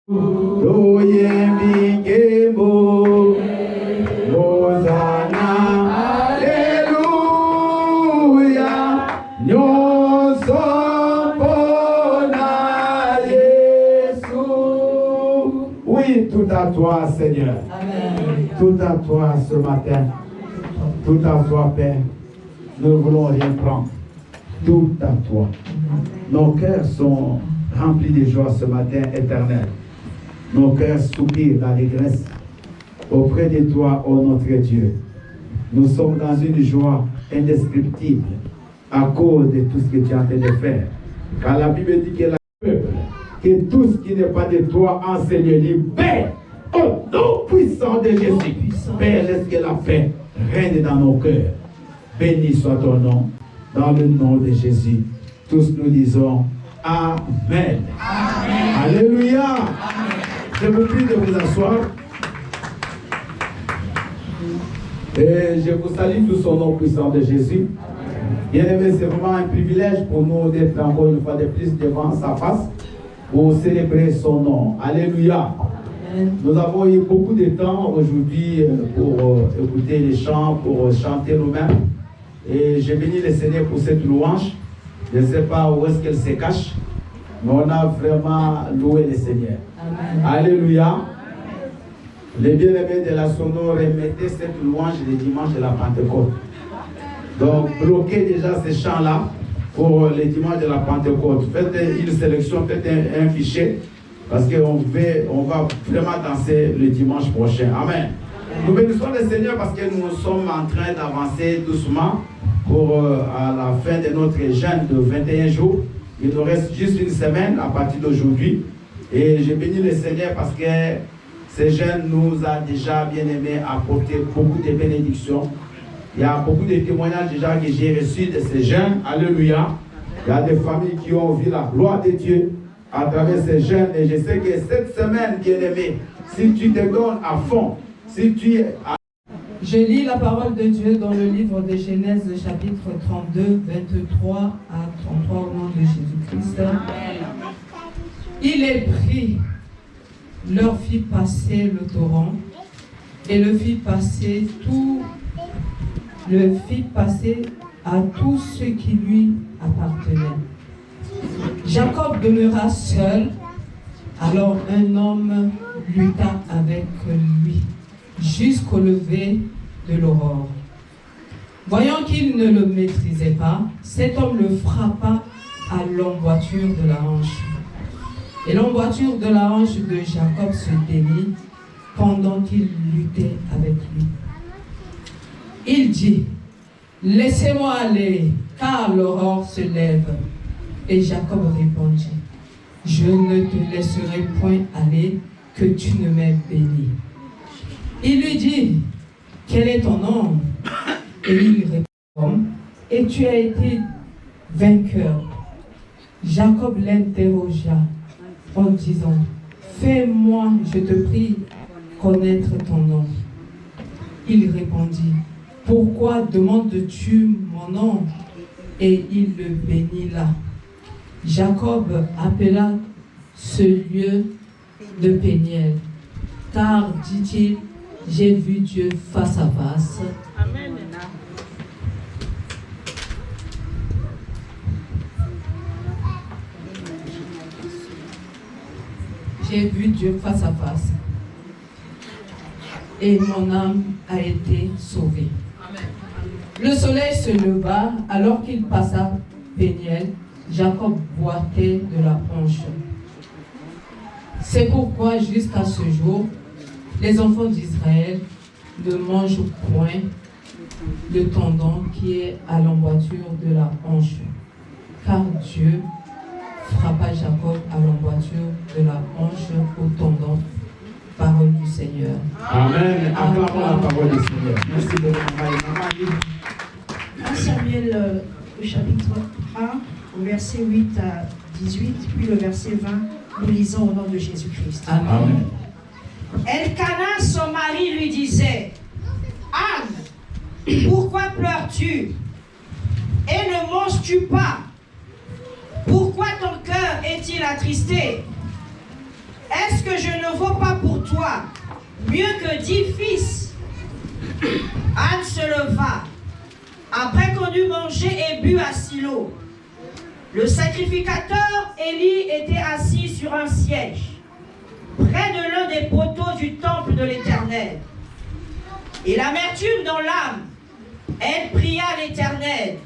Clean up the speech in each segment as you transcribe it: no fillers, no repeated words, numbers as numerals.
Oui, tout à toi, Seigneur. Amen. Tout à toi ce matin. Tout à toi, Père. Nous ne voulons rien prendre. Tout à toi. Nos cœurs sont remplis de joie ce matin éternel. Nos cœurs soupirent d'allégresse auprès de toi, ô notre Dieu. Nous sommes dans une joie indescriptible à cause de tout ce que tu es en train de faire. Car la Bible dit que la peuple, que tout ce qui n'est pas de toi, enseigne libère au nom puissant de Jésus. Père, laisse que la paix règne dans nos cœurs. Béni soit ton nom, dans le nom de Jésus. Tous nous disons Amen. Amen. Alléluia. Amen. Je vous prie de vous asseoir. Et je vous salue tous au nom puissant de Jésus. Bien-aimé, c'est vraiment un privilège pour nous d'être encore une fois de plus devant sa face pour célébrer son nom. Alléluia. Amen. Nous avons eu beaucoup de temps aujourd'hui pour écouter les chants, pour chanter nous-mêmes. Et j'ai béni le Seigneur pour cette louange. Je ne sais pas où est-ce qu'elle se cache, mais on a vraiment loué le Seigneur. Amen. Alléluia. Les bien-aimés de la sonore remettaient cette louange le dimanche de la Pentecôte. Donc, bloquez déjà ces chants-là pour le dimanche de la Pentecôte. Faites une sélection, faites un fichier, parce qu'on va vraiment danser le dimanche prochain. Amen. Nous bénissons le Seigneur parce que nous sommes en train d'avancer doucement pour à la fin de notre jeûne de 21 jours. Il nous reste juste une semaine à partir d'aujourd'hui. Et je bénis le Seigneur parce que ce jeûne nous a déjà, bien aimés, apporté beaucoup de bénédictions. Il y a beaucoup de témoignages déjà que j'ai reçus de ces jeûnes. Alléluia. Il y a des familles qui ont vu la gloire de Dieu à travers ces jeûnes. Et je sais que cette semaine, bien aimé, si tu te donnes à fond, si tu es à... Je lis la parole de Dieu dans le livre de Genèse, chapitre 32, 23 à 33 au nom de Jésus-Christ. Il est pris, leur fit passer le torrent et le fit passer à tous ceux qui lui appartenaient. Jacob demeura seul, alors un homme lutta avec lui jusqu'au lever de l'aurore. Voyant qu'il ne le maîtrisait pas, cet homme le frappa à l'emboîture de la hanche. Et l'emboîture de la hanche de Jacob se démit pendant qu'il luttait avec lui. Il dit, « Laissez-moi aller, car l'aurore se lève. » Et Jacob répondit, « Je ne te laisserai point aller, que tu ne m'aies béni. » Il lui dit, « Quel est ton nom ?» Et il répond, « Et tu as été vainqueur. » Jacob l'interrogea en disant, « Fais-moi, je te prie, connaître ton nom. » Il répondit, « Pourquoi demandes-tu mon nom ?» Et il le bénit là. Jacob appela ce lieu de Péniel, car, dit-il, j'ai vu Dieu face à face. Amen. J'ai vu Dieu face à face. Et mon âme a été sauvée. Amen. Le soleil se leva alors qu'il passa Péniel. Jacob boitait de la hanche. C'est pourquoi jusqu'à ce jour, les enfants d'Israël ne mangent point le tendon qui est à l'emboîture de la hanche, car Dieu frappa Jacob à l'emboîture de la hanche au tendon. Parole du Seigneur. Amen. Acclamons la parole du Seigneur. Merci beaucoup. 1 Samuel, le chapitre 1, au verset 8 à 18, puis le verset 20, nous lisons au nom de Jésus-Christ. Amen. Elkana, son mari, lui disait, « Anne, pourquoi pleures-tu? Et ne manges-tu pas? Pourquoi ton cœur est-il attristé? est-ce que je ne vaux pas pour toi mieux que 10 fils? Anne se leva, après qu'on eut mangé et bu à Silo. Le sacrificateur Élie était assis sur un siège, près de l'un des poteaux du temple de l'Éternel. Et l'amertume dans l'âme, elle pria l'Éternel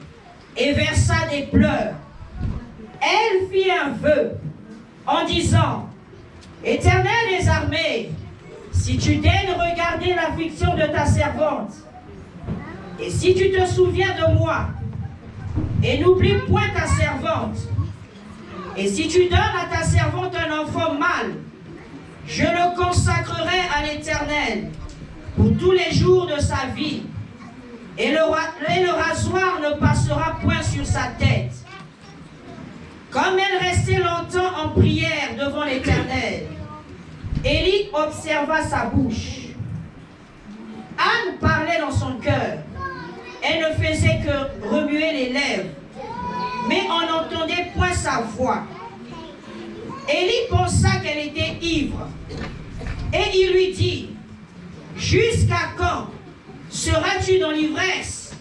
et versa des pleurs. Elle fit un vœu en disant, Éternel des armées, si tu daignes regarder l'affliction de ta servante, et si tu te souviens de moi, et n'oublie point ta servante, et si tu donnes à ta servante un enfant mâle, je le consacrerai à l'Éternel pour tous les jours de sa vie, et le rasoir ne passera point sur sa tête. Comme elle restait longtemps en prière devant l'Éternel, Élie observa sa bouche. Anne parlait dans son cœur. Elle ne faisait que remuer les lèvres, mais on n'entendait point sa voix. Élie pensa qu'elle était ivre, et il lui dit, « Jusqu'à quand seras-tu dans l'ivresse?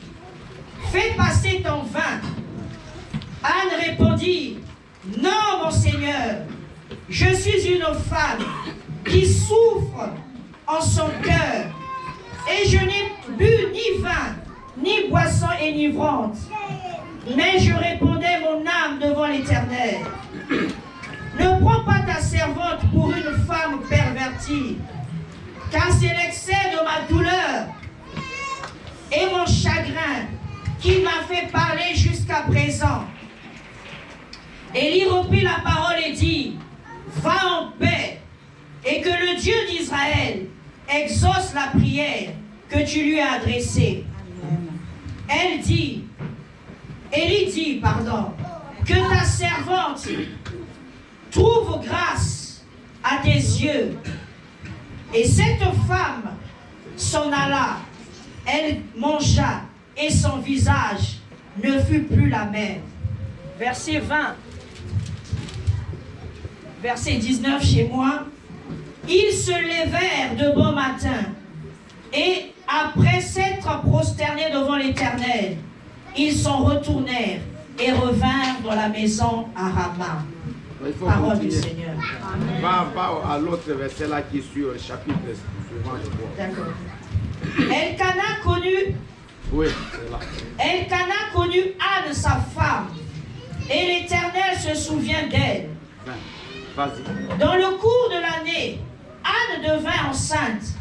Fais passer ton vin. » Anne répondit, « Non, mon Seigneur, je suis une femme qui souffre en son cœur, et je n'ai bu ni vin, ni boisson enivrante. Mais je répondais mon âme devant l'Éternel. Ne prends pas ta servante pour une femme pervertie, car c'est l'excès de ma douleur et mon chagrin qui m'a fait parler jusqu'à présent. » Élie reprit la parole et dit, « Va en paix, et que le Dieu d'Israël exauce la prière que tu lui as adressée. » Élie dit, que ta servante trouve grâce à tes yeux. Et cette femme s'en alla, elle mangea, et son visage ne fut plus la même. Verset 20. Verset 19 chez moi. Ils se levèrent de bon matin, et après s'être prosternés devant l'Éternel, ils s'en retournèrent et revinrent dans la maison à Rama. Parole du Seigneur. Va à l'autre verset là qui suit le chapitre suivant, je crois. D'accord. Elkana connut. Oui, c'est là. Elkana connut Anne, sa femme, et l'Éternel se souvient d'elle. Vas-y. Dans le cours de l'année, Anne devint enceinte,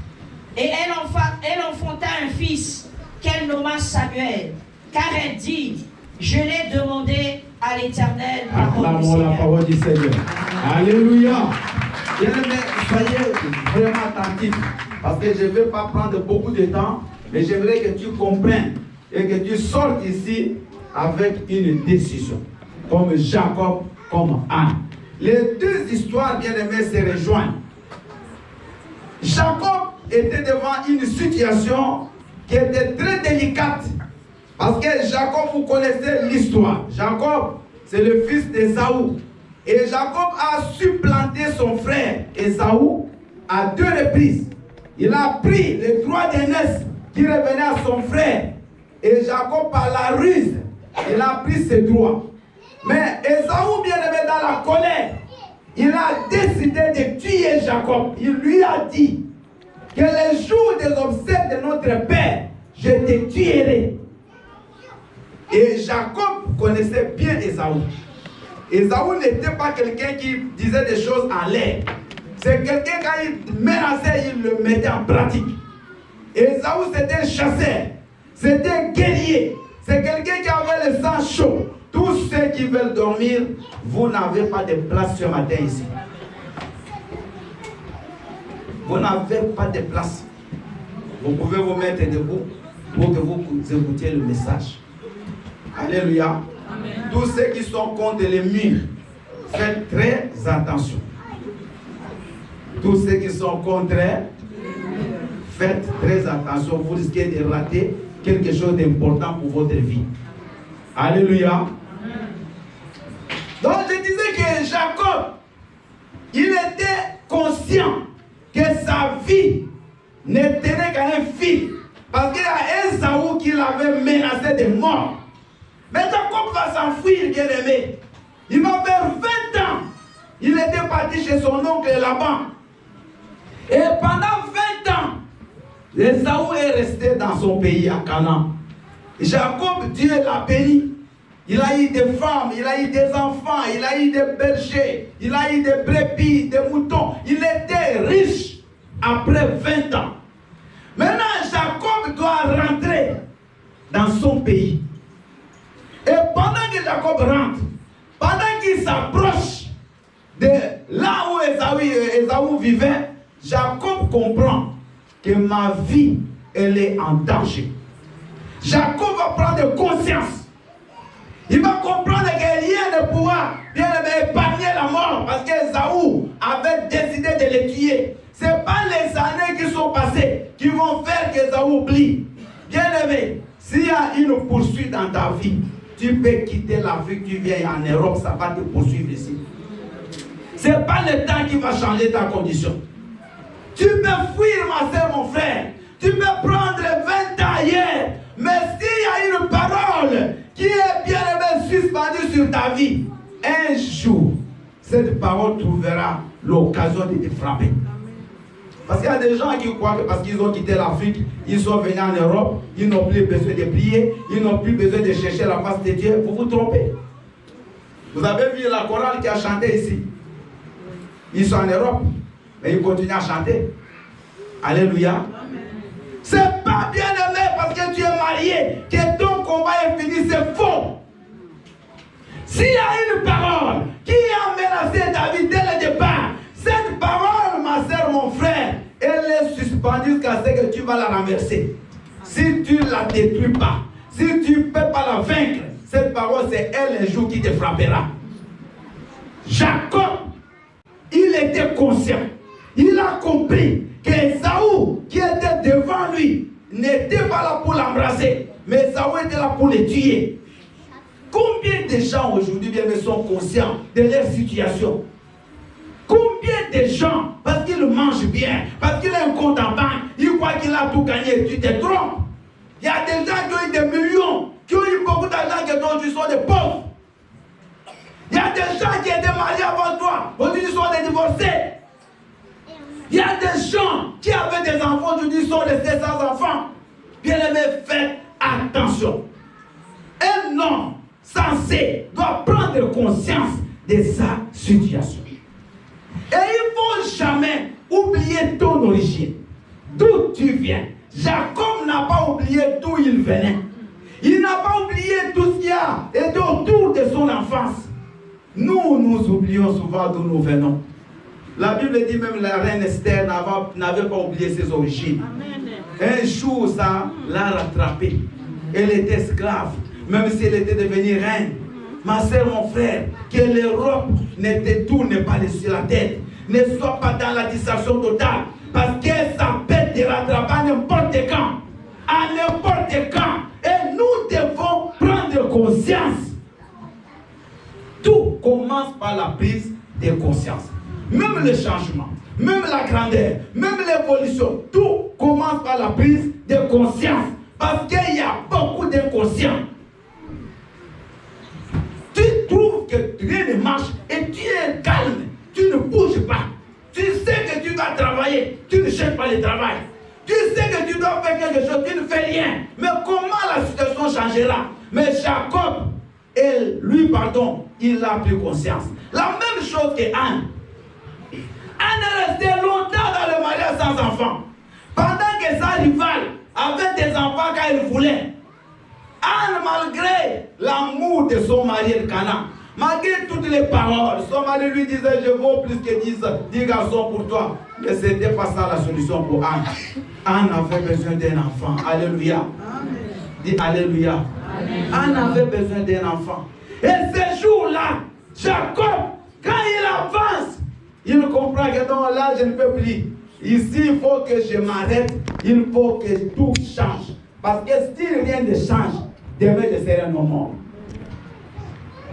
et elle enfanta un fils qu'elle nomma Samuel, car elle dit, je l'ai demandé à l'Éternel. Acclamons la parole du Seigneur. Alléluia. Bien-aimés, soyez vraiment attentifs, parce que je ne vais pas prendre beaucoup de temps, mais j'aimerais que tu comprennes et que tu sortes ici avec une décision, comme Jacob, comme Anne. Les deux histoires, bien-aimés, se rejoignent. Jacob était devant une situation qui était très délicate, parce que Jacob, vous connaissez l'histoire. Jacob, c'est le fils d'Ésaü. Et Jacob a supplanté son frère Ésaü à 2 reprises. Il a pris le droit d'aînesse qui revenait à son frère. Et Jacob, par la ruse, il a pris ses droits. Mais Ésaü, bien aimé, dans la colère, il a décidé de tuer Jacob. Il lui a dit que les jours des obsèques de notre père, je te tuerai. Et Jacob connaissait bien Ésaü. Ésaü n'était pas quelqu'un qui disait des choses en l'air. C'est quelqu'un, quand il menaçait, il le mettait en pratique. Ésaü, c'était un chasseur. C'était un guerrier. C'est quelqu'un qui avait le sang chaud. Tous ceux qui veulent dormir, vous n'avez pas de place ce matin ici. Vous n'avez pas de place. Vous pouvez vous mettre debout pour que vous écoutiez le message. Alléluia. Amen. Tous ceux qui sont contre les murs, faites très attention. Tous ceux qui sont contre, faites très attention. Vous risquez de rater quelque chose d'important pour votre vie. Alléluia. Amen. Donc je disais que Jacob, il était conscient que sa vie ne tenait qu'à un fil. Parce qu'il y a Ésaü qui l'avait menacé de mort. Mais Jacob va s'enfuir, bien aimé. Il va faire 20 ans. Il était parti chez son oncle Laban. Et pendant 20 ans, Ésaü est resté dans son pays à Canaan. Jacob, Dieu l'a béni. Il a eu des femmes, il a eu des enfants, il a eu des bergers, il a eu des brebis, des moutons. Il était riche après 20 ans. Maintenant, Jacob doit rentrer dans son pays. Et pendant que Jacob rentre, pendant qu'il s'approche de là où Ésaü vivait, Jacob comprend que ma vie, elle est en danger. Jacob va prendre conscience. Il va comprendre que rien ne pourra bien épargner la mort parce qu'Ésaü avait décidé de le tuer. Ce n'est pas les années qui sont passées qui vont faire qu'Ésaü oublie. Bien aimé, s'il y a une poursuite dans ta vie, tu peux quitter l'Afrique, tu viens en Europe, ça va te poursuivre ici. Ce n'est pas le temps qui va changer ta condition. Tu peux fuir, ma soeur, mon frère. Tu peux prendre 20 ans ailleurs. Mais s'il y a une parole qui est bien suspendue sur ta vie, un jour, cette parole trouvera l'occasion de te frapper. Parce qu'il y a des gens qui croient que parce qu'ils ont quitté l'Afrique, ils sont venus en Europe, ils n'ont plus besoin de prier, ils n'ont plus besoin de chercher la face de Dieu. Vous vous trompez. Vous avez vu la chorale qui a chanté ici. Ils sont en Europe, mais ils continuent à chanter. Alléluia. C'est pas bien aimé parce que tu es marié que ton combat est fini, c'est faux. S'il y a une parole qui a menacé ta vie dès le départ, cette parole, ma soeur, mon frère, elle est suspendue jusqu'à ce que tu vas la renverser. Si tu ne la détruis pas, si tu ne peux pas la vaincre, cette parole, c'est elle un jour qui te frappera. Jacob, il était conscient. Il a compris qu'Ésaü, qui était devant lui, n'était pas là pour l'embrasser, mais Ésaü était là pour le tuer. Combien de gens aujourd'hui sont conscients de leur situation? Combien de gens, parce qu'ils mangent bien, parce qu'il a un compte en banque, ils croient qu'il a tout gagné, tu te trompes. Il y a des gens qui ont eu des millions, qui ont eu beaucoup d'argent, que d'autres sont des pauvres. Il y a des gens qui étaient mariés avant toi, aujourd'hui ils sont des divorcés. Il y a des gens qui avaient des enfants, aujourd'hui ils sont restés sans enfants. Bien aimé, faites attention. Un homme sensé doit prendre conscience de sa situation. Et il ne faut jamais oublier ton origine. D'où tu viens. Jacob n'a pas oublié d'où il venait. Il n'a pas oublié tout ce qui a été autour de son enfance. Nous oublions souvent d'où nous venons. La Bible dit même la reine Esther n'avait pas oublié ses origines. Amen. Un jour, ça l'a rattrapée. Elle était esclave, même si elle était devenue reine. Ma soeur, mon frère, que l'Europe ne te tourne pas sur la tête. Ne sois pas dans la distraction totale. Parce que ça peut te rattraper à n'importe quand. À n'importe quand. Et nous devons prendre conscience. Tout commence par la prise de conscience. Même le changement, même la grandeur, même l'évolution, tout commence par la prise de conscience. Parce qu'il y a beaucoup d'inconscients. Tu trouves que rien ne marche et tu es calme, tu ne bouges pas. Tu sais que tu dois travailler, tu ne cherches pas le travail. Tu sais que tu dois faire quelque chose, tu ne fais rien. Mais comment la situation changera? Mais Jacob, il a pris conscience. La même chose que Anne. Anne est restée longtemps dans le mariage sans enfant. Pendant que sa rivale avait des enfants quand elle voulait. Anne, malgré l'amour de son mari de Canaan, malgré toutes les paroles, son mari lui disait: je vaux plus que 10 garçons pour toi. Mais ce n'était pas ça la solution pour Anne. Anne avait besoin d'un enfant. Alléluia. Amen. Dis Alléluia. Amen. Anne avait besoin d'un enfant. Et ce jour-là, Jacob, quand il avance, il comprend que non, là je ne peux plus. Ici, il faut que je m'arrête. Il faut que tout change. Parce que si rien ne change, demain je serai un homme.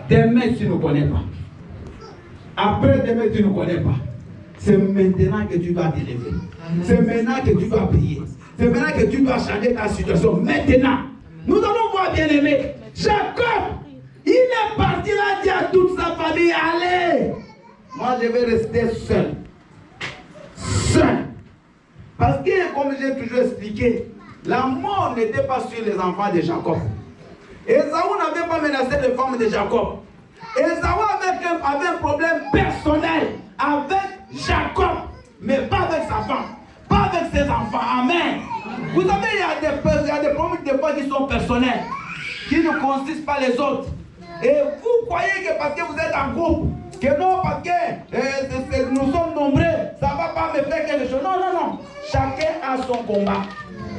Demain tu ne connais pas. Après demain tu ne connais pas. C'est maintenant que tu dois t'élever. C'est maintenant que tu dois prier. C'est maintenant que tu dois changer ta situation. Maintenant. Nous allons voir, bien-aimé. Jacob, il est parti là, dit à toute sa famille, allez. Moi, je vais rester seul. Seul. Parce que, comme j'ai toujours expliqué, la mort n'était pas sur les enfants de Jacob. Ésaü n'avait pas menacé les femmes de Jacob. Ésaü avait un problème personnel avec Jacob, mais pas avec sa femme, pas avec ses enfants. Amen. Vous savez, il y a des problèmes des fois qui sont personnels, qui ne consistent pas les autres. Et vous croyez que parce que vous êtes en groupe, que non, parce que nous sommes nombreux, ça ne va pas me faire quelque chose. Non, non, non. Chacun a son combat.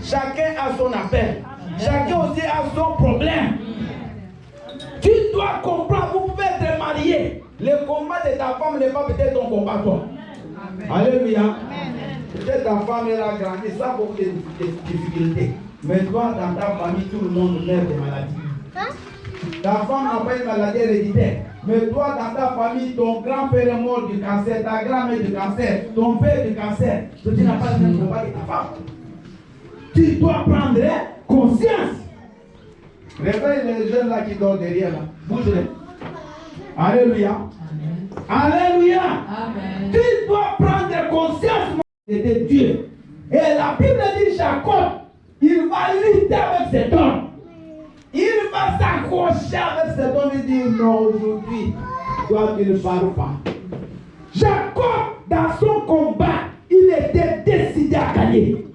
Chacun a son appel. Chacun aussi a son problème. Tu dois comprendre, vous pouvez être marié. Le combat de ta femme n'est pas peut-être ton combat, toi. Alléluia. Peut-être ta femme elle a grandi, ça a beaucoup de difficultés. Mais toi, dans ta famille, tout le monde meurt de maladies. Ta femme n'a pas une maladie héréditaire. Mais toi, dans ta famille, ton grand-père est mort du cancer, ta grand-mère du cancer, ton père du cancer. Tu n'as pas le même combat que ta femme. Tu dois prendre conscience. Réveille les jeunes là qui dorment derrière là. Bouge-les. Alléluia. Amen. Alléluia. Amen. Tu dois prendre conscience de Dieu. Et la Bible dit Jacob, il va lutter avec cet homme. Il va s'accrocher avec cet homme et dire non, aujourd'hui, toi tu ne parles pas. Jacob, dans son combat, il était décidé à gagner.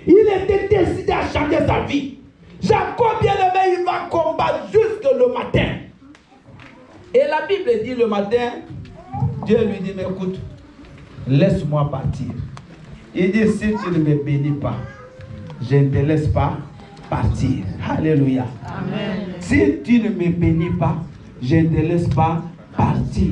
Il était décidé à changer sa vie. Jacob, bien aimé, il va combattre jusque le matin. Et la Bible dit le matin, Dieu lui dit, mais écoute, laisse-moi partir. Il dit, si tu ne me bénis pas, je ne te laisse pas partir. Alléluia. Amen. Si tu ne me bénis pas, je ne te laisse pas partir.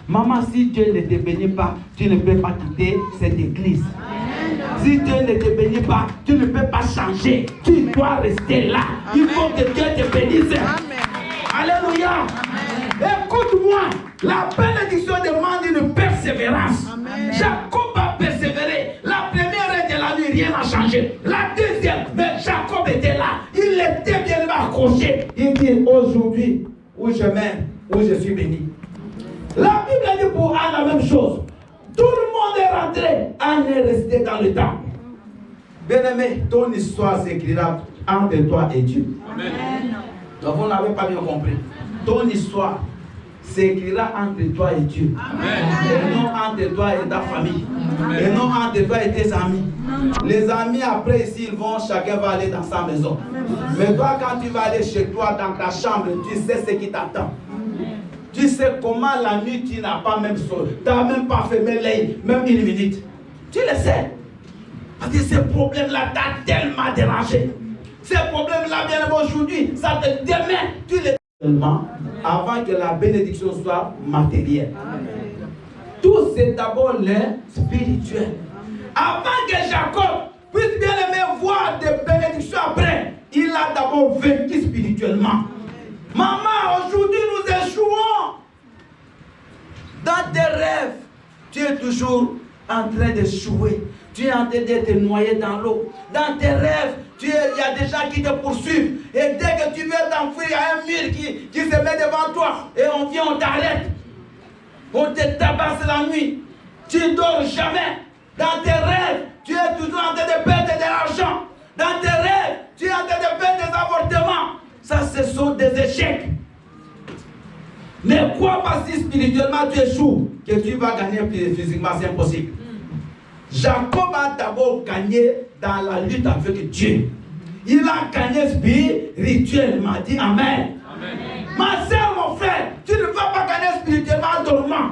Maman, si Dieu ne te bénit pas, tu ne peux pas quitter cette église. Amen. Si Dieu ne te bénit pas, tu ne peux pas changer. Tu dois rester là. Amen. Il faut que Dieu te bénisse. Amen. Alléluia. Amen. Écoute-moi, la bénédiction demande une persévérance. Amen. Jacob a persévéré. La première heure de la nuit, rien n'a changé. La deuxième, mais Jacob était là. Il était bien accroché. Il dit aujourd'hui, où je mène, où je suis béni. La Bible dit pour Anne la même chose. Tout le monde est rentré. Anne est restée dans le temple. Bien-aimé, ton histoire s'écrira entre toi et Dieu. Amen. Donc vous n'avez pas bien compris. Ton histoire s'écrira entre toi et Dieu. Amen. Et non entre toi et ta famille. Amen. Et non entre toi et tes amis. Amen. Les amis après ici ils vont, chacun va aller dans sa maison. Amen. Mais toi quand tu vas aller chez toi dans ta chambre, tu sais ce qui t'attend. Tu sais comment la nuit tu n'as pas même sauté. Tu n'as même pas fermé l'œil, même une minute. Tu le sais. Parce que ce problème-là t'a tellement dérangé. Ce problème-là, bien aujourd'hui, ça te demain, tu le tellement avant que la bénédiction soit matérielle. Amen. Tout c'est d'abord le spirituel. Avant que Jacob puisse bien aimer voir des bénédictions après, il a d'abord vaincu spirituellement. Maman, aujourd'hui nous échouons. Dans tes rêves, tu es toujours en train d'échouer. Tu es en train de te noyer dans l'eau. Dans tes rêves, il y a des gens qui te poursuivent. Et dès que tu veux t'enfuir, il y a un mur qui se met devant toi. Et on vient, on t'arrête. On te tabasse la nuit. Tu ne dors jamais. Dans tes rêves, tu es toujours en train de perdre de l'argent. Dans tes rêves, tu es en train de perdre des avortements. Ça, ce sont des échecs. Ne crois pas si spirituellement tu échoues que tu vas gagner physiquement, c'est impossible. Jacob a d'abord gagné dans la lutte avec Dieu. Il a gagné spirituellement. Dis Amen. Amen. Ma soeur, mon frère, tu ne vas pas gagner spirituellement en dormant.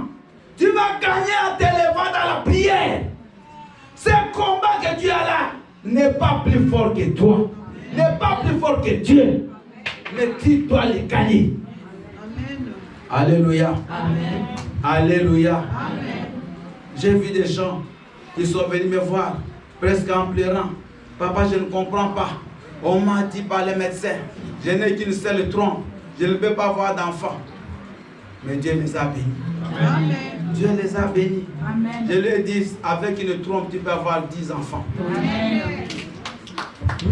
Tu vas gagner en te levant dans la prière. Ce combat que tu as là n'est pas plus fort que toi. N'est pas plus fort que Dieu. Mais tu dois les gagner. Amen. Alléluia. Amen. Alléluia. Amen. J'ai vu des gens qui sont venus me voir, presque en pleurant. Papa, je ne comprends pas. On m'a dit par les médecins, je n'ai qu'une seule trompe. Je ne peux pas avoir d'enfant. Mais Dieu nous a bénis. Amen. Dieu les a bénis. Amen. Je leur dis, avec une trompe, tu peux avoir 10 enfants. Amen.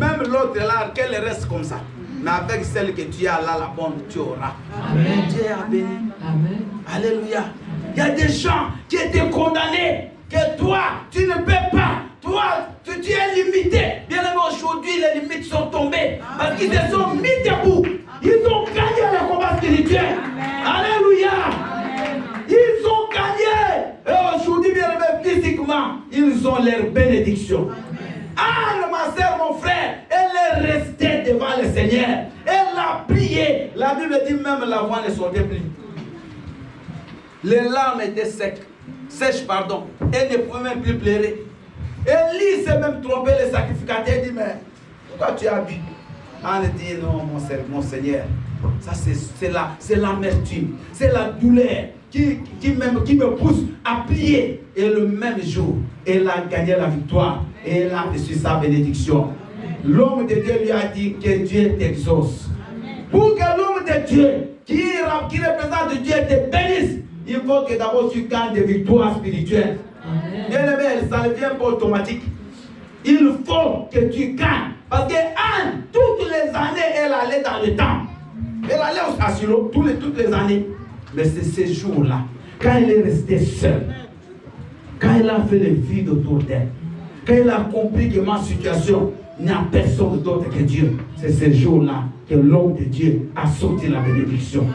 Même l'autre là, qu'elle reste comme ça. Mais avec celle que tu as là, la bonne, tu auras. Amen. Dieu a béni. Amen. Alléluia. Il y a des gens qui étaient condamnés, que toi, tu ne peux pas. Toi, tu es limité. Bien aimé, aujourd'hui, les limites sont tombées. Parce qu'ils se sont mis debout. Ils ont gagné le combat spirituel. Alléluia. Ils ont gagné. Et aujourd'hui, bien aimé, physiquement, ils ont leur bénédiction. Anne, ma soeur, mon frère, elle est restée devant le Seigneur. Elle a prié. La Bible dit même la voix ne sortait plus. Les larmes étaient sèches, pardon. Elle ne pouvait même plus pleurer. Élie s'est même trompé, le sacrificateur. Il dit, mais pourquoi tu as bu? Anne dit, non, mon Seigneur. Ça, c'est l'amertume. C'est la douleur qui me pousse à prier. Et le même jour, elle a gagné la victoire. Et elle a reçu sa bénédiction. L'homme de Dieu lui a dit que Dieu t'exauce. Pour que l'homme de Dieu qui représente Dieu te bénisse, il faut que d'abord tu gagnes des victoires spirituelles. Bien aimé, ça ne vient pas automatique. Il faut que tu gagnes. Parce que Anne, toutes les années, elle allait dans le temple. Elle allait à Silo toutes les années. Mais c'est ces jours-là, quand elle est restée seule, quand elle a fait le vide autour d'elle, quand elle a compris que ma situation, il n'y a personne d'autre que Dieu. C'est ces jours-là que l'homme de Dieu a sorti la bénédiction.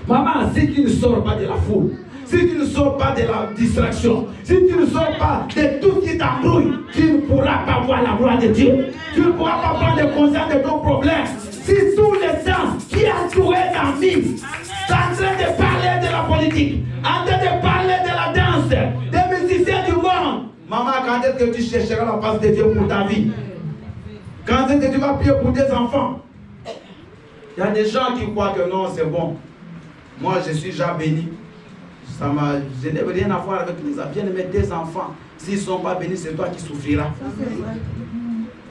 Maman, si tu ne sors pas de la foule, si tu ne sors pas de la distraction, si tu ne sors pas de tout ce qui t'embrouille, tu ne pourras pas voir la gloire de Dieu. Tu ne pourras pas prendre conscience de ton problème. Si tous les sens qui entouraient ta vie sont en train de parler de la politique, en train de parler de la danse, des musiciens du monde, maman, quand est-ce que tu chercheras la face de Dieu pour ta vie? Quand est-ce que tu vas prier pour tes enfants? Il y a des gens qui croient que non, c'est bon. Moi, je suis déjà béni. Je n'ai rien à voir avec les enfants. Bien-aimés, tes enfants, s'ils ne sont pas bénis, c'est toi qui souffriras.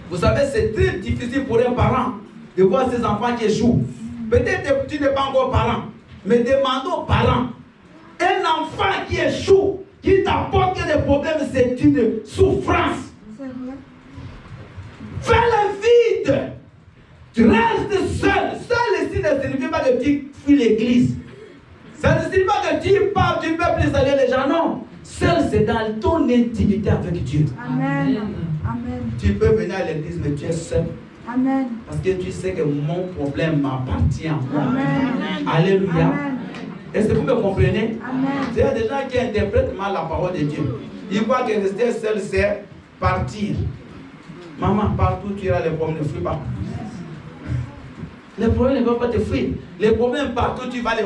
Vous savez, c'est très difficile pour un parent de voir ses enfants qui échouent. Peut-être que tu n'es pas encore parent, mais demande aux parents. Un enfant qui échoue, qui t'apporte des problèmes, c'est une souffrance. Fais le vide. Tu restes seul. Seul ici ne signifie pas que tu fuis l'église. Ça ne signifie pas que tu pars, tu ne peux plus saluer les gens. Non. Seul, c'est dans ton intimité avec Dieu. Amen. Amen. Tu peux venir à l'église, mais tu es seul. Amen. Parce que tu sais que mon problème m'appartient à moi. Amen. Alléluia. Amen. Est-ce que vous me comprenez? Amen. Il y a des gens qui interprètent mal la parole de Dieu. Ils croient que rester seul, c'est partir. Maman, partout tu iras, les problèmes ne fuient pas. Les problèmes ne vont pas te fuir. Les problèmes partout tu vas les...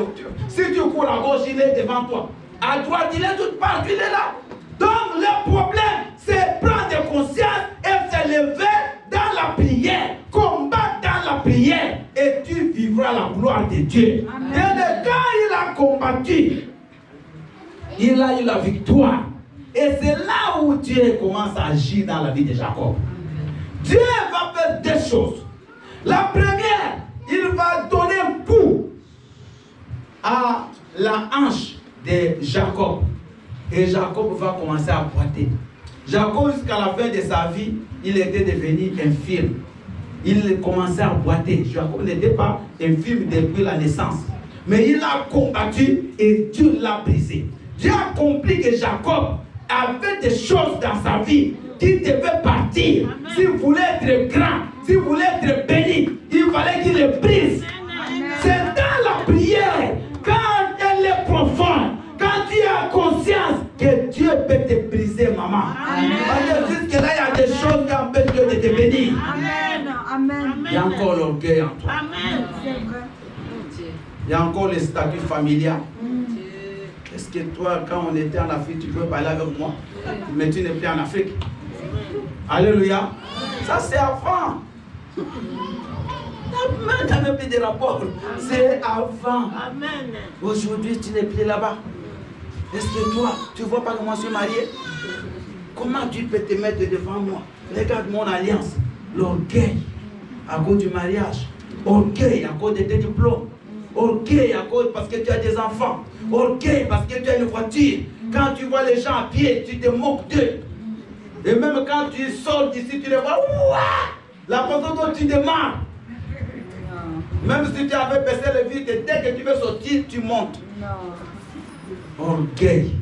Si tu cours à gauche, il est devant toi. À droite, il est tout partout, il est là. Donc le problème, c'est prendre conscience et se lever dans la prière. Combattre dans la prière. Et tu vivras la gloire de Dieu. Amen. Et quand il a combattu, il a eu la victoire. Et c'est là où Dieu commence à agir dans la vie de Jacob. Dieu va faire deux choses. La première, il va donner un coup à la hanche de Jacob. Et Jacob va commencer à boiter. Jacob, jusqu'à la fin de sa vie, il était devenu infirme. Il commençait à boiter. Jacob n'était pas infirme depuis la naissance. Mais il a combattu et Dieu l'a brisé. Dieu a compris que Jacob avait des choses dans sa vie qui devaient partir. S'il voulait être grand, s'il voulait être béni, il fallait qu'il le brise. C'est dans la prière, quand elle est profonde, quand tu as conscience que Dieu peut te briser, maman. Parce que jusque là, il y a des choses qui empêchent Dieu de te bénir. Amen. Il y a encore l'orgueil en toi. Il y a encore le statut familial. Est-ce que toi, quand on était en Afrique, tu peux parler avec moi? Mais tu n'es plus en Afrique. Alléluia. Ça, c'est avant. Tu n'as même plus de rapport. C'est avant. Aujourd'hui, tu n'es plus là-bas. Est-ce que toi, tu ne vois pas comment je suis marié? Comment tu peux te mettre devant moi? Regarde mon alliance. L'orgueil à cause du mariage. Orgueil à cause de tes diplômes. Orgueil à cause parce que tu as des enfants. Orgueil parce que tu as une voiture. Quand tu vois les gens à pied, tu te moques d'eux. Et même quand tu sors d'ici, tu les vois. Ouah, la façon dont tu démarres. Même si tu avais baissé le vitre, dès que tu veux sortir, tu montes. Orgueil.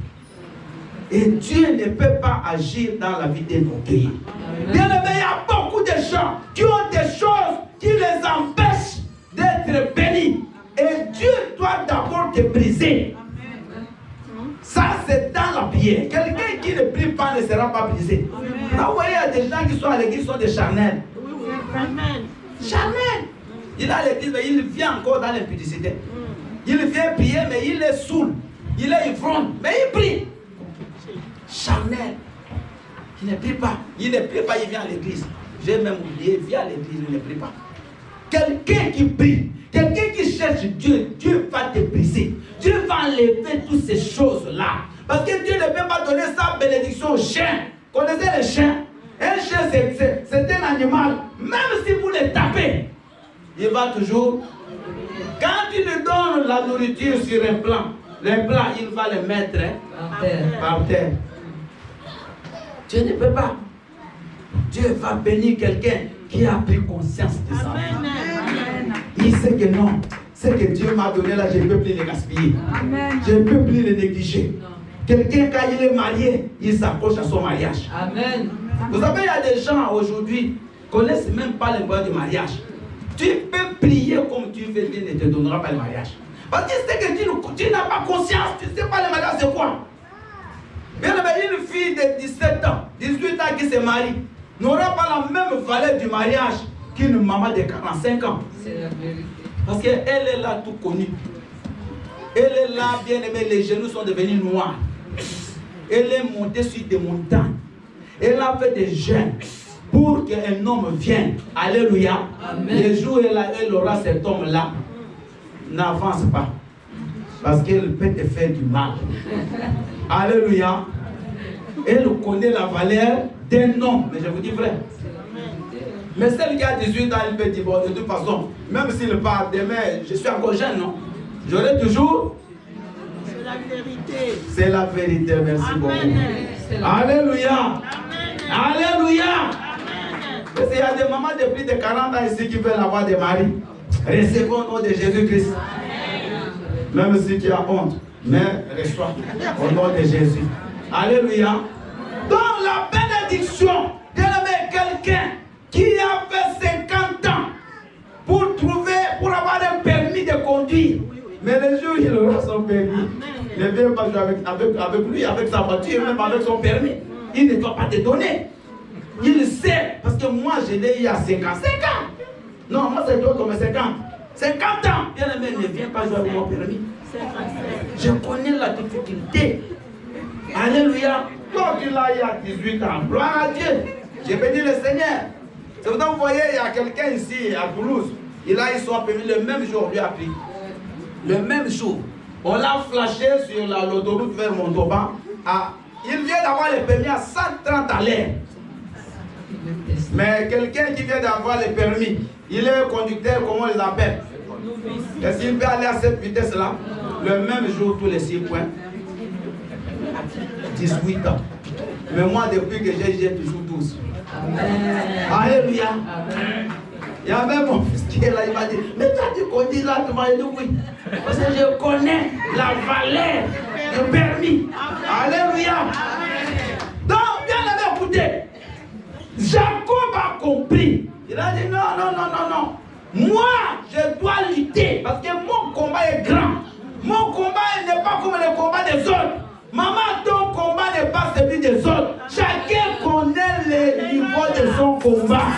Et Dieu ne peut pas agir dans la vie d'un orgueilleux. Bien aimé, il y a beaucoup de gens qui ont des choses qui les empêchent d'être bénis. Et Dieu doit d'abord te briser. Ça, c'est dans la prière. Quelqu'un qui ne prie pas ne sera pas brisé. Là, vous voyez, il y a des gens qui sont à l'église, qui sont des charnels. Charnels. Il est à l'église, mais il vient encore dans l'impudicité. Il vient prier, mais il est saoul. Il est ivrogne, mais il prie. Charnel. Il ne prie pas. Il ne prie pas, il vient à l'église. J'ai même oublié, il vient à l'église, il ne prie pas. Quelqu'un qui prie, quelqu'un qui cherche Dieu, Dieu va te briser. Dieu va enlever toutes ces choses-là. Parce que Dieu ne peut pas donner sa bénédiction aux chiens. Connaissez les chiens? Un chien, c'est un animal. Même si vous le tapez, il va toujours. Quand tu lui donnes la nourriture sur un plan, il va le mettre par terre. Dieu ne peut pas. Dieu va bénir quelqu'un qui a pris conscience de ça. Il sait que non. Ce que Dieu m'a donné là, je ne peux plus le gaspiller. Je ne peux plus le négliger. Quelqu'un, quand il est marié, il s'approche à son mariage. Amen. Vous savez, il y a des gens aujourd'hui qui ne connaissent même pas les moyens du mariage. Tu peux prier comme tu veux, Dieu ne te donnera pas le mariage. Parce que c'est que tu n'as pas conscience, tu ne sais pas le mariage c'est quoi. Bien, une fille de 17 ans, 18 ans qui se marie, n'aura pas la même valeur du mariage qu'une maman de 45 ans. C'est la vérité. Parce qu'elle est là tout connue. Elle est là, bien aimée, les genoux sont devenus noirs. Elle est montée sur des montagnes. Elle a fait des jeûnes pour qu'un homme vienne. Alléluia. Amen. Le jour où elle aura cet homme-là, n'avance pas. Parce qu'elle peut te faire du mal. Alléluia. Elle connaît la valeur d'un homme. Mais je vous dis vrai. Mais celle qui a 18 ans, elle peut dire, bon, de toute façon, même s'il part demain, je suis encore jeune, non? J'aurai toujours. C'est la vérité. C'est la vérité, merci beaucoup. Alléluia. Amen. Alléluia. Amen. Parce qu'il y a des mamans de plus de 40 ans ici qui veulent avoir des maris. Recevons au nom de Jésus-Christ. Même si tu as honte, mais reçois au nom de Jésus. Alléluia. Dans la bénédiction, il y avait quelqu'un qui a fait 50 ans pour avoir un permis de conduire. Mais le jour où il aura son permis, il ne vient pas jouer avec lui, avec sa voiture, même avec son permis. Il ne doit pas te donner. Il sait, parce que moi je l'ai eu à 50 ans. Non, moi c'est toi comme 50. 50 ans, bien aimé, ne viens pas jouer avec mon permis. Je connais la difficulté. Alléluia. Toi tu l'as eu à 18 ans, gloire à Dieu. J'ai béni le Seigneur. C'est pourtant vous voyez, il y a quelqu'un ici à Toulouse. Il a eu son permis le même jour, lui a pris. Le même jour. On l'a flashé sur l'autoroute vers Montauban. Il vient d'avoir le permis à 130 à l'heure. Mais quelqu'un qui vient d'avoir le permis, il est conducteur, comment on les appelle? Est-ce qu'il peut aller à cette vitesse-là? Le même jour, tous les 6 points. 18 ans. Mais moi, depuis que j'ai toujours 12. Amen. Alléluia. Amen. Il y a même mon fils qui est là, il m'a dit, mais toi tu conduis là, tu m'as dit oui. Parce que je connais la valeur du permis. Alléluia. Donc, bien l'avoir écouté. Jacob a compris. Il a dit non. Moi, je dois lutter parce que mon combat est grand. Mon combat n'est pas comme le combat des autres. Maman, ton combat n'est pas celui des autres. Chacun connaît le niveau de son combat.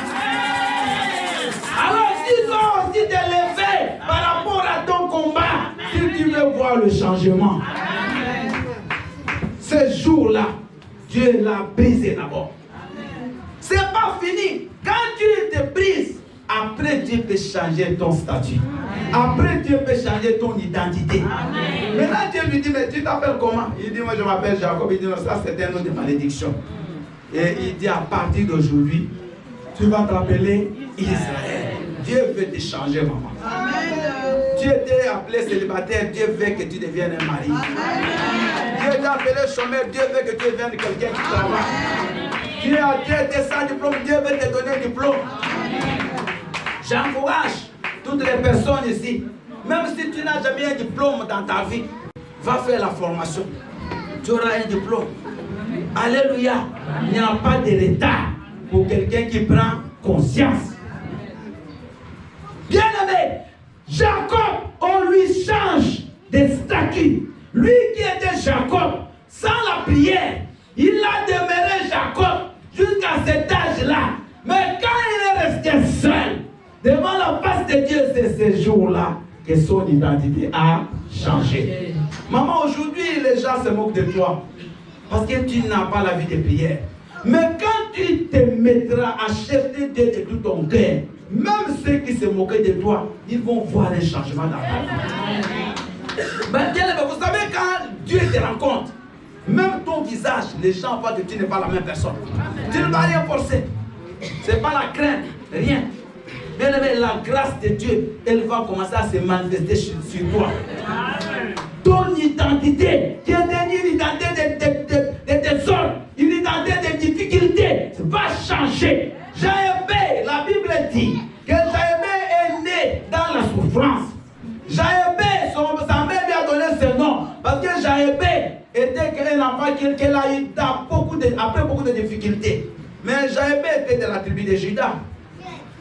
Alors, si tu dois aussi te lever par rapport à ton combat, si tu veux voir le changement. Ce jour-là, Dieu l'a brisé d'abord. C'est pas fini. Quand Dieu te brise, après Dieu peut changer ton statut. Après Dieu peut changer ton identité. Amen. Maintenant Dieu lui dit, mais tu t'appelles comment? Il dit, moi je m'appelle Jacob. Il dit, non, ça c'est un nom de malédiction. Et il dit, à partir d'aujourd'hui, tu vas t'appeler Israël. Dieu veut te changer, maman. Amen. Tu étais appelé célibataire, Dieu veut que tu deviennes un mari. Dieu t'a appelé chômeur, Dieu veut que tu deviennes quelqu'un qui travaille. Tu as été sans diplôme, Dieu veut te donner un diplôme. J'encourage toutes les personnes ici, même si tu n'as jamais un diplôme dans ta vie, va faire la formation. Tu auras un diplôme. Alléluia. Il n'y a pas de retard pour quelqu'un qui prend conscience. Bien aimé, Jacob, on lui change de statut. Lui qui était Jacob, sans la prière, il a demeuré Jacob jusqu'à cet âge-là. Mais quand il est resté seul, devant la face de Dieu, c'est ce jour-là que son identité a changé. Maman, aujourd'hui, les gens se moquent de toi parce que tu n'as pas la vie de prière. Mais quand tu te mettras à chercher Dieu de tout ton cœur, même ceux qui se moquaient de toi, ils vont voir un changement dans ta vie. Ben, vous savez, quand Dieu te rencontre, même ton visage, les gens voient que tu n'es pas la même personne. Tu ne vas rien forcer. Ce n'est pas la crainte, rien. Bien aimé, la grâce de Dieu, elle va commencer à se manifester sur toi. Ton identité, qui est une identité de désordre, une identité de difficulté, va changer. Jaébé, la Bible dit que Jaébé est né dans la souffrance. Jaébé, sa mère lui a donné ce nom parce que Jaébé était un enfant qu'elle a eu après beaucoup de difficultés. Mais Jaébé était de la tribu de Juda.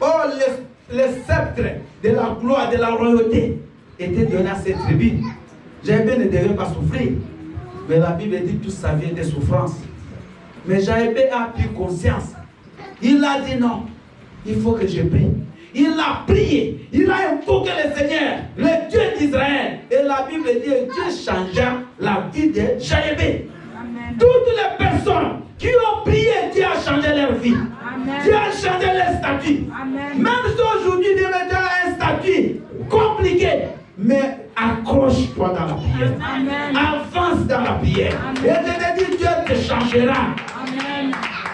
Or, le sceptre de la gloire, de la royauté était donné à cette tribu. Jaébé ne devait pas souffrir. Mais la Bible dit que tout ça vient des souffrances. Mais Jaébé a pris conscience. Il a dit non, il faut que je prie. Il a prié, il a invoqué le Seigneur, le Dieu d'Israël. Et la Bible dit que Dieu changea la vie de Jaébé. Toutes les personnes qui ont prié, Dieu a changé leur vie. Amen. Dieu a changé leur statut. Amen. Même si aujourd'hui, Dieu a un statut compliqué, mais accroche-toi dans la prière. Amen. Avance dans la prière. Amen. Et je te dis, Dieu te changera. Amen.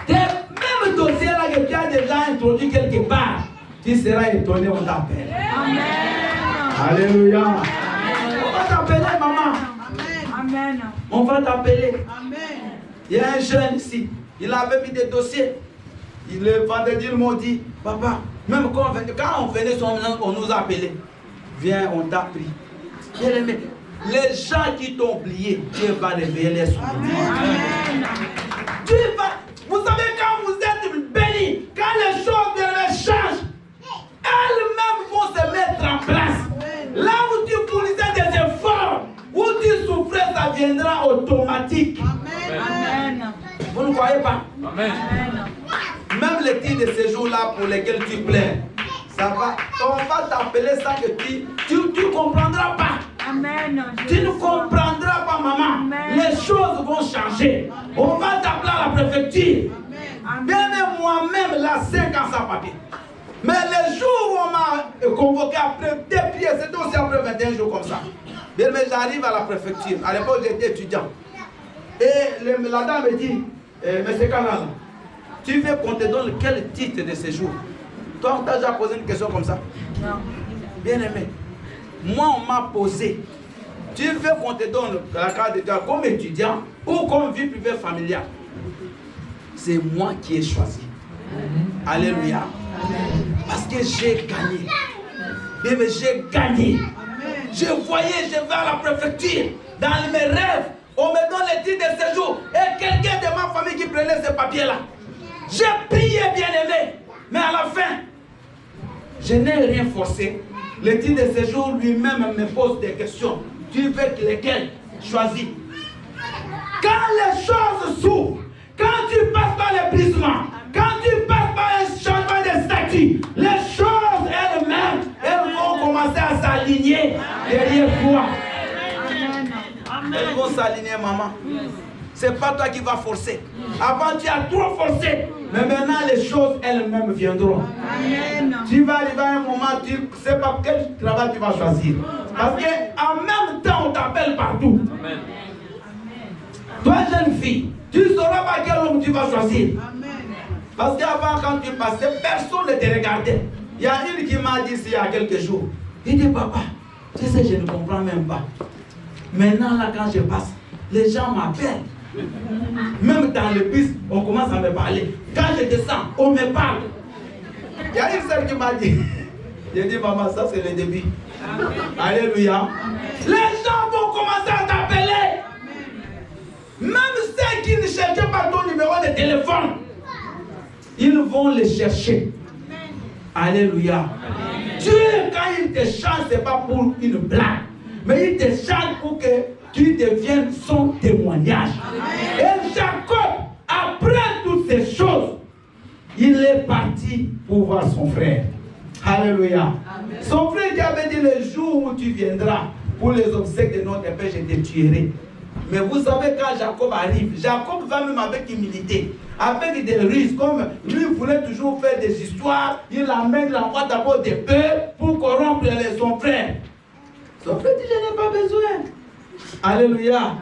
Même dossier là que tu as déjà introduit quelque part, tu seras étonné, on t'appelle. Amen. Alléluia. Amen. On va t'appeler, maman. Amen. On va t'appeler. Amen. Il y a un jeune ici, il avait mis des dossiers. Le vendredi, ils m'ont dit, papa, même quand on venait, on nous appelait. Viens, on t'a pris. Bien aimé, les gens qui t'ont oublié, Dieu va réveiller les souvenirs. Dieu va. Vous savez, quand vous êtes bénis, quand les choses changent, elles-mêmes vont se mettre en place. Là où tu fournissais des efforts, où tu souffrais, ça viendra automatique. Amen. Vous ne croyez pas? Amen. Même les titres de ces jours-là pour lesquels tu pleures, ça va, on va t'appeler sans que tu ne comprendras pas. Amen. Tu ne comprendras pas, maman. Amen. Les choses vont changer. Amen. On va t'appeler à la préfecture. Amen. Bien même moi-même, là, 5 ans sans papier. Mais les jours où on m'a convoqué après des prières, c'était aussi après 21 jours comme ça. Bien, mais j'arrive à la préfecture. À l'époque, j'étais étudiant. Et la dame me dit, monsieur Canal, tu veux qu'on te donne quel titre de séjour? Toi, on t'a déjà posé une question comme ça? Non. Bien aimé, moi, on m'a posé, tu veux qu'on te donne la carte d'étudiant comme étudiant ou comme vie privée familiale? C'est moi qui ai choisi. Alléluia. Parce que j'ai gagné. Bien, mais j'ai gagné. Je voyais, je vais à la préfecture, dans mes rêves, on me donne les titres de séjour et quelqu'un de ma famille qui prenait ce papier-là. J'ai prié, bien aimé, mais à la fin, je n'ai rien forcé. Le titre de séjour lui-même me pose des questions. Tu veux lesquelles? Choisis. Quand les choses s'ouvrent, quand tu passes par l'épuisement, quand tu passes par un changement de statut, les choses elles-mêmes, elles vont commencer à s'aligner derrière toi. Elles vont s'aligner, maman. C'est pas toi qui vas forcer. Avant, tu as trop forcé. Mais maintenant, les choses elles-mêmes viendront. Amen. Tu vas arriver à un moment, tu ne sais pas quel travail tu vas choisir. Parce qu'en même temps, on t'appelle partout. Amen. Toi, jeune fille, tu ne sauras pas quel homme tu vas choisir. Amen. Parce qu'avant, quand tu passais, personne ne te regardait. Il y a une qui m'a dit ici il y a quelques jours. Il dit, papa, Tu sais, je ne comprends même pas. Maintenant, là, quand je passe, les gens m'appellent. Même dans le bus, on commence à me parler. Quand je descends, on me parle. Il y a une sœur qui m'a dit, j'ai dit, maman, ça c'est le début. Alléluia. Les gens vont commencer à t'appeler. Même ceux qui ne cherchaient pas ton numéro de téléphone, ils vont le chercher. Alléluia. Dieu, quand il te change, ce n'est pas pour une blague, mais il te change pour que tu deviennes son témoignage. Et Jacob, après toutes ces choses, il est parti pour voir son frère. Alléluia. Son frère qui avait dit, le jour où tu viendras pour les obsèques de notre père, je te tuerai. Mais vous savez, quand Jacob arrive, Jacob va même avec humilité, avec des ruses, comme lui voulait toujours faire des histoires, il envoie d'abord des bœufs pour corrompre son frère. Son frère dit, je n'ai pas besoin. Alléluia.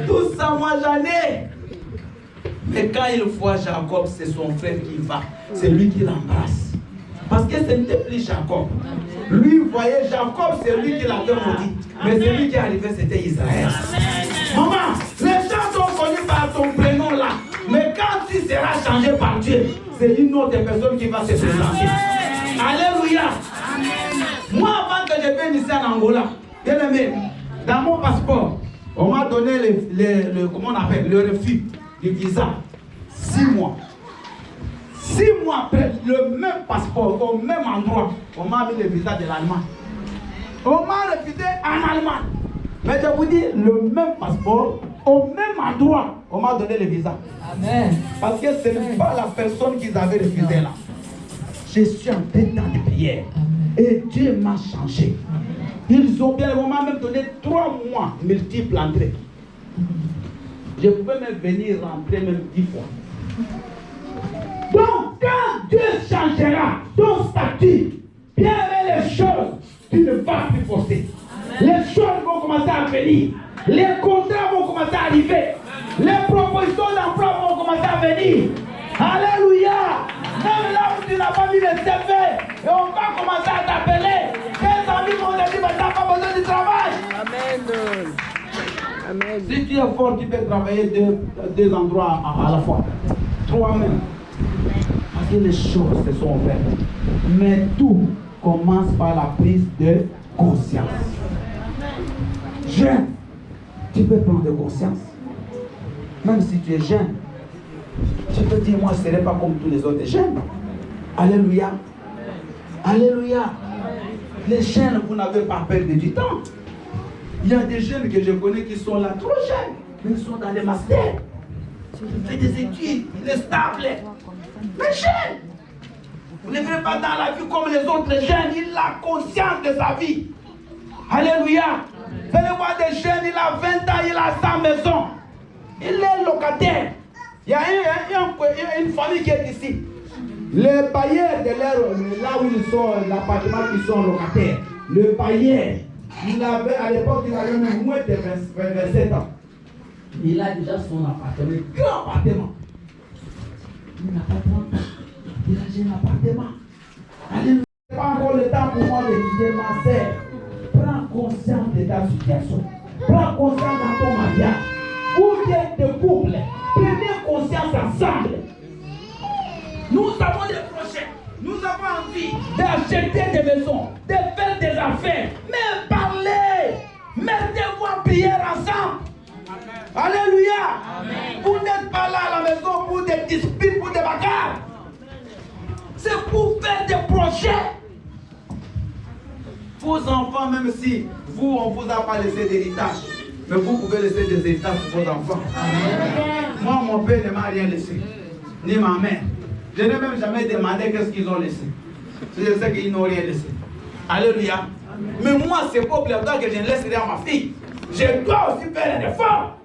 Tout ça, moi j'en ai. Mais quand il voit Jacob, c'est son frère qui va. C'est lui qui l'embrasse. Parce que ce n'était plus Jacob. Lui, vous voyez, Jacob, c'est lui qui l'avait maudit. Mais celui qui est arrivé, c'était Israël. Maman, les gens sont connus par ton prénom là. Mais quand tu seras changé par Dieu, c'est une autre personne qui va se présenter. Alléluia. Moi, avant que je vienne ici en Angola, bien aimé, dans mon passeport, on m'a donné comment on appelle, le refus du visa. 6 mois. 6 mois après, le même passeport, au même endroit, on m'a mis le visa de l'Allemagne. On m'a refusé en Allemagne. Mais je vous dis, le même passeport, au même endroit, on m'a donné le visa. Amen. Parce que ce n'est pas la personne qu'ils avaient refusé là. Je suis en tête dans les prières. Et Dieu m'a changé. Ils ont bien, on m'a même donné 3 mois multiples entrées. Je pouvais même venir rentrer même 10 fois. Donc, quand Dieu changera ton statut, bien les choses, tu ne vas plus forcer. Les choses vont commencer à venir. Les contrats vont commencer à arriver. Les propositions d'emploi vont commencer à venir. Alléluia. Même là où tu n'as pas mis le CV, et on va commencer à t'appeler. Tes amis vont te dire, mais tu n'as pas besoin du travail. Amen. Amen. Si tu es fort, tu peux travailler deux endroits à la fois. 3 même. Parce que les choses se sont faites. Mais tout commence par la prise de conscience. Jeune, tu peux prendre conscience. Même si tu es jeune, tu peux dire, moi je ne serai pas comme tous les autres jeunes. Alléluia. Alléluia. Les jeunes, vous n'avez pas perdu du temps. Il y a des jeunes que je connais qui sont là trop jeunes, mais ils sont dans les masters. Ils font des études, ils sont stables. Mais jeunes, vous ne verrez pas dans la vie comme les autres jeunes, il a conscience de sa vie. Alléluia. Vous allez voir des jeunes, il a 20 ans, il a sa maison. Il est locataire. Il y a une famille qui est ici. Les bailleurs de leur, là où ils sont, l'appartement qui sont locataires, le bailleur, il avait, à l'époque, il avait même moins de 27 ans. Il a déjà son appartement, grand appartement. Il n'a pas 30 ans. Il a déjà un appartement. Alléluia. Ce n'est pas encore le temps pour moi de dire, ma sœur, prends conscience de ta situation. Prends conscience dans ton mariage. Vous êtes de couple. Prenez conscience ensemble. Nous avons des projets. Nous avons envie d'acheter des maisons, de faire des affaires. Mais parlez. Mettez-vous en prière ensemble. Amen. Alléluia. Amen. Vous n'êtes pas là à la maison pour des disputes, pour des bagarres. C'est pour faire des projets. Vos enfants, même si vous, on ne vous a pas laissé d'héritage, mais vous pouvez laisser des héritages pour vos enfants. Amen. Moi, mon père ne m'a rien laissé, ni ma mère. Je n'ai même jamais demandé qu'est-ce qu'ils ont laissé. Je sais qu'ils n'ont rien laissé. Alléluia. Amen. Mais moi, c'est pas obligatoire que je ne laisse rien à ma fille. Je dois aussi faire un effort.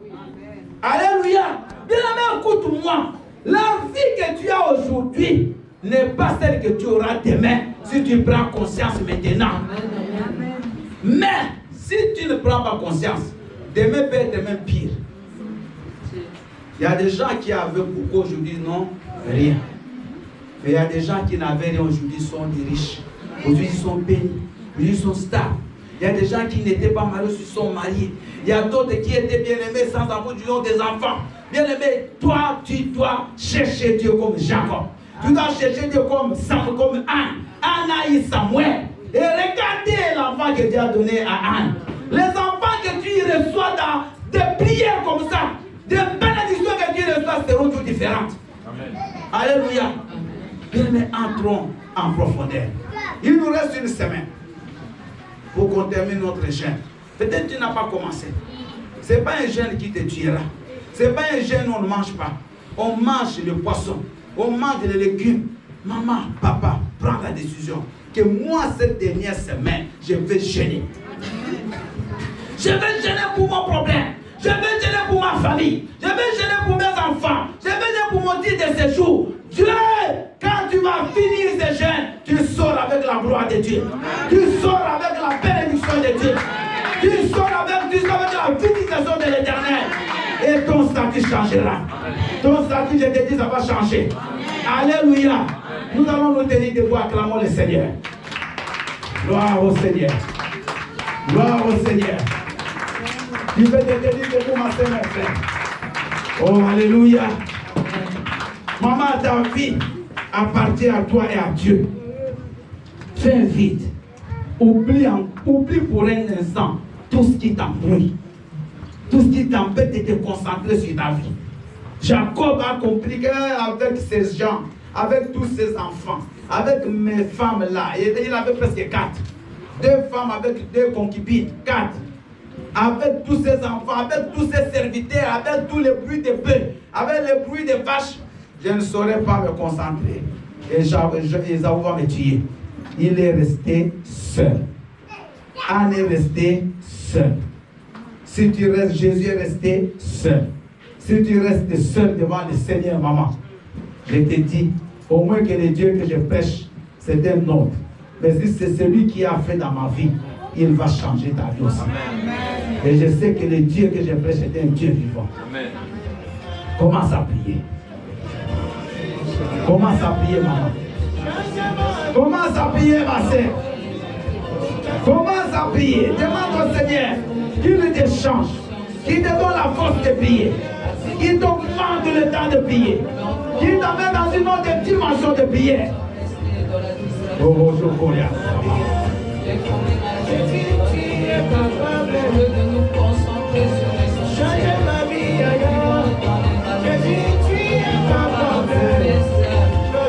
Alléluia. Bien-aimé, écoute-moi. La vie que tu as aujourd'hui n'est pas celle que tu auras demain si tu prends conscience maintenant. Amen. Mais si tu ne prends pas conscience, demain peut être même pire. Il y a des gens qui avaient beaucoup aujourd'hui, non, rien. Mais il y a des gens qui n'avaient rien aujourd'hui, sont des riches. Aujourd'hui, ils sont bénis. Aujourd'hui, ils sont stables. Il y a des gens qui n'étaient pas mariés, se sont mariés. Il y a d'autres qui étaient bien-aimés sans avoir du nom des enfants. Bien-aimé, toi, tu dois chercher Dieu comme Jacob. Tu dois chercher Dieu comme Samuel, comme Anne. Anne a eu Samuel. Et regardez l'enfant que Dieu a donné à Anne. Les enfants que tu reçois dans des prières comme ça, des bénédictions que tu reçois seront toutes différentes. Amen. Alléluia. Bien-aimé, entrons en profondeur. Il nous reste une semaine pour qu'on termine notre jeûne. Peut-être que tu n'as pas commencé. Ce n'est pas un jeûne qui te tuera. Ce n'est pas un jeûne où on ne mange pas. On mange le poisson. On mange les légumes. Maman, papa, prends la décision que moi, cette dernière semaine, je vais jeûner. Je vais jeûner pour mon problème. Je vais jeûner pour ma famille. Je vais jeûner pour mes enfants. Je vais jeûner pour mon titre de séjour. Dieu, quand tu vas finir ce jeûne, tu sors avec la gloire de Dieu. Tu sors avec la bénédiction de Dieu. Tu sors avec la vindication de l'Éternel. Et ton statut changera. Ton statut, je te dis, ça va changer. Alléluia. Nous allons nous tenir debout, acclamons le Seigneur. Gloire au Seigneur. Gloire au Seigneur. Tu peux te tenir debout, ma soeur, mon frère. Oh, alléluia. Maman, ta vie appartient à toi et à Dieu. Fais vite. Oublie pour un instant tout ce qui t'embrouille. Tout ce qui t'empêche de te concentrer sur ta vie. Jacob a compris qu'avec ces gens, avec tous ses enfants, avec mes femmes là, il avait presque 4. 2 femmes avec 2 concubines, 4. Avec tous ses enfants, avec tous ses serviteurs, avec tous les bruits de bœufs, avec les bruits de vaches, je ne saurais pas me concentrer. Et Esaü va me tuer. Il est resté seul. Anne est restée seule. Si tu restes, Jésus est resté seul. Si tu restes seul devant le Seigneur, maman, je te dis, au moins que le Dieu que je prêche, c'est un autre. Mais si c'est celui qui a fait dans ma vie, il va changer ta vie aussi. Amen. Et je sais que le Dieu que je prêche est un Dieu vivant. Amen. Commence à prier. Commence à prier, maman. Commence à prier, ma soeur. Commence à prier. Demande au Seigneur qu'il te change, qu'il te donne la force de prier, qu'il t'augmente le temps de prier, qu'il t'amène dans une autre dimension de prière. Oh, je connais. Tu es capable de nous concentrer sur les changer ma vie ailleurs. Jésus, tu es capable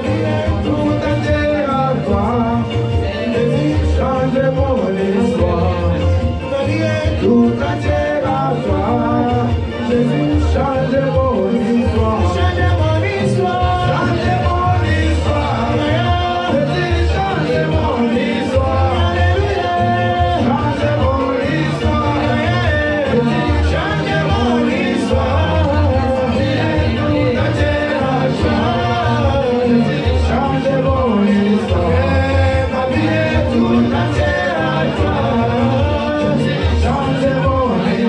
de tout entier à toi. Jésus, change mon histoire. Tout entier à toi. Jésus, change mon histoire. Change mon histoire. Change mon histoire. Jésus, change mon histoire. Change mon histoire. Jésus, change mon histoire. Tout entier à toi. Jésus, change mon histoire. Ma vie est tout entière à toi. Change mon histoire.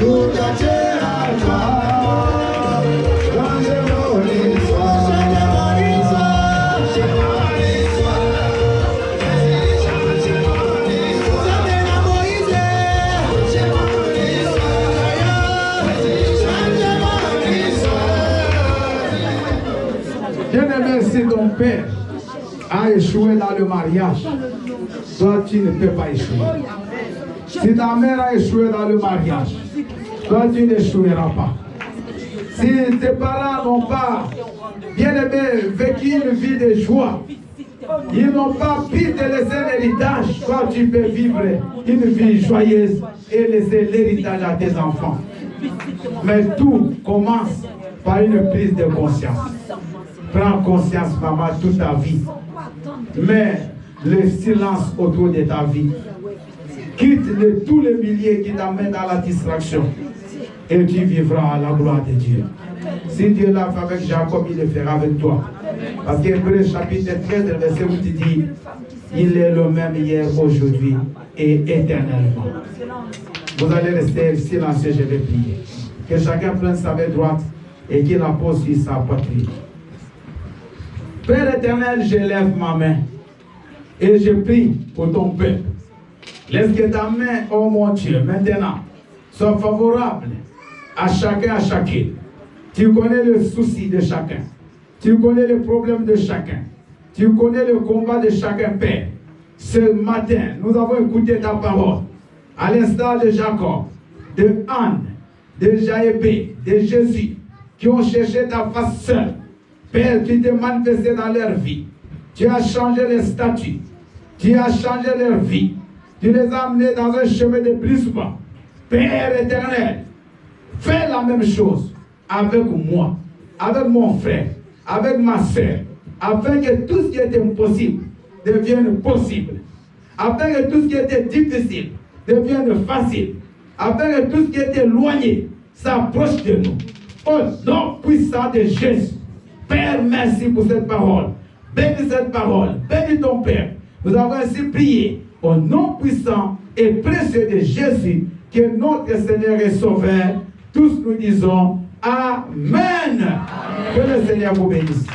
tout entier à toi. Changez-moi l'histoire. Bien-aimé, si ton père a échoué dans le mariage, toi tu ne peux pas échouer. Si ta mère a échoué dans le mariage, toi tu n'échoueras pas. Si tes parents n'ont pas, bien-aimé, vécu une vie de joie, ils n'ont pas pu te laisser l'héritage, toi tu peux vivre une vie joyeuse et laisser l'héritage à tes enfants. Mais tout commence par une prise de conscience. Prends conscience, maman, toute ta vie. Mais le silence autour de ta vie. Quitte tous les milliers qui t'amènent dans la distraction. Et tu vivras à la gloire de Dieu. Si Dieu l'a fait avec Jacob, il le fera avec toi. Parce qu'Hébreux chapitre 13, verset 8 dit, il est le même hier, aujourd'hui et éternellement. Vous allez rester silencieux, je vais prier. Que chacun prenne sa main droite et qu'il la pose sur sa poitrine. Père éternel, je lève ma main et je prie pour ton peuple. Laisse que ta main, oh mon Dieu, maintenant, soit favorable à chacun, à chacune. Tu connais le souci de chacun. Tu connais le problème de chacun. Tu connais le combat de chacun, Père. Ce matin, nous avons écouté ta parole. À l'instar de Jacob, de Anne, de Jaébé, de Jésus, qui ont cherché ta face seule. Père, tu t'es manifesté dans leur vie. Tu as changé les statuts. Tu as changé leur vie. Tu les as amenés dans un chemin de brisement. Père éternel, fais la même chose avec moi, avec mon frère, avec ma soeur, afin que tout ce qui est impossible devienne possible. Afin que tout ce qui était difficile devienne facile. Afin que tout ce qui est éloigné s'approche de nous. Au nom puissant de Jésus. Père, merci pour cette parole. Bénis cette parole. Bénis ton Père. Nous avons ainsi prié au nom puissant et précieux de Jésus, qui est notre Seigneur et Sauveur. Tous nous disons Amen. Que le Seigneur vous bénisse.